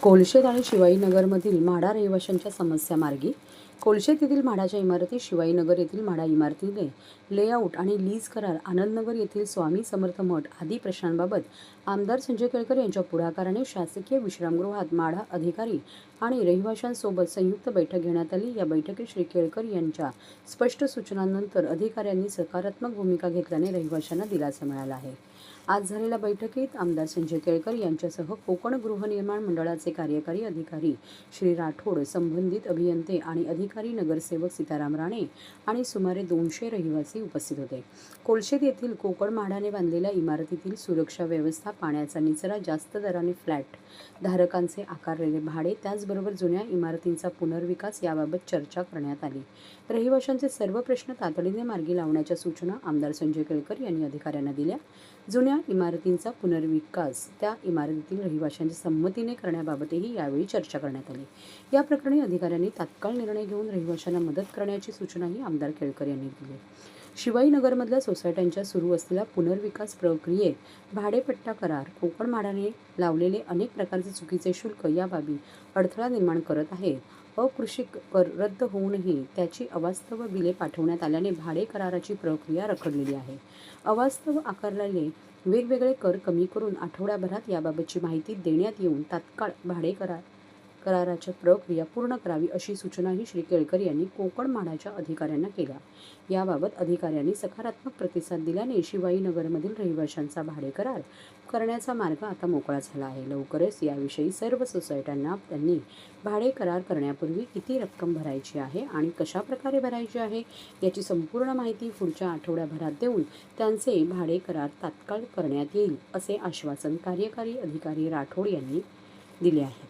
कोलशेत आणि शिवाईनगरमधील म्हाडा रहिवाशांच्या समस्या मार्गी. कोलशेत येथील म्हाडाच्या इमारती, शिवाईनगर येथील म्हाडा इमारतीने लेआउट आणि लीज करार, आनंदनगर येथील स्वामी समर्थ मठ आदी प्रश्नांबाबत आमदार संजय केळकर यांच्या पुढाकाराने शासकीय विश्रामगृहात म्हाडा अधिकारी आणि रहिवाशांसोबत संयुक्त बैठक घेण्यात आली. या बैठकीत श्री केळकर यांच्या स्पष्ट सूचनांनंतर अधिकाऱ्यांनी सकारात्मक भूमिका घेतल्याने रहिवाशांना दिलासा मिळाला आहे. आज झालेल्या बैठकीत आमदार संजय केळकर यांच्यासह कोकण गृहनिर्माण मंडळाचे कार्यकारी अधिकारी श्री राठोड, संबंधित अभियंते आणि अधिकारी, नगरसेवक सीताराम राणे आणि सुमारे 200 रहिवासी उपस्थित होते. कोलशेत येथील कोकण म्हाडाने बांधलेल्या इमारतीतील सुरक्षा व्यवस्था, पाण्याचा निचरा, जास्त दराने फ्लॅट धारकांचे आकारलेले भाडे, त्याचबरोबर जुन्या इमारतींचा पुनर्विकास याबाबत चर्चा करण्यात आली. रहिवाशांचे सर्व प्रश्न तातडीने मार्गी लावण्याच्या सूचना आमदार संजय केळकर यांनी अधिकाऱ्यांना दिल्या. जुन्या इमारतींचा पुनर्विकास त्या इमारतीतील रहिवाशांच्या संमतीने करण्याबाबतही यावेळी चर्चा करण्यात आली. या प्रकरणी अधिकाऱ्यांनी तात्काळ निर्णय घेऊन रहिवाशांना मदत करण्याची सूचनाही आमदार केळकर यांनी दिली. शिवाईनगरमधल्या सोसायट्यांच्या सुरू असलेल्या पुनर्विकास प्रक्रियेत भाडेपट्टा करार, कोकण म्हाडाने लावलेले अनेक प्रकारचे चुकीचे शुल्क या बाबी अडथळा निर्माण करत आहेत. अकृषिक कर रद्द होऊनही त्याची अवास्तव बिले पाठवण्यात आल्याने भाडे कराराची प्रक्रिया रखडलेली आहे. अवास्तव आकारलेले वेगवेगळे कर कमी करून आठवड्याभरात याबाबतची माहिती देण्यात येऊन तात्काळ भाडे कराराची प्रक्रिया पूर्ण करावी, अशी सूचनाही श्री केळकर यांनी कोकण म्हाडाच्या अधिकाऱ्यांना केल्या. याबाबत अधिकाऱ्यांनी सकारात्मक प्रतिसाद दिल्याने शिवाईनगरमधील रहिवाशांचा भाडे करार करण्याचा मार्ग आता मोकळा झाला आहे. लवकरच याविषयी सर्व सोसायट्यांना त्यांनी भाडे करार करण्यापूर्वी किती रक्कम भरायची आहे आणि कशा प्रकारे भरायची आहे याची संपूर्ण माहिती पुढच्या आठवड्याभरात देऊन त्यांचे भाडे करार तात्काळ करण्यात येईल, असे आश्वासन कार्यकारी अधिकारी राठोड यांनी दिले आहे.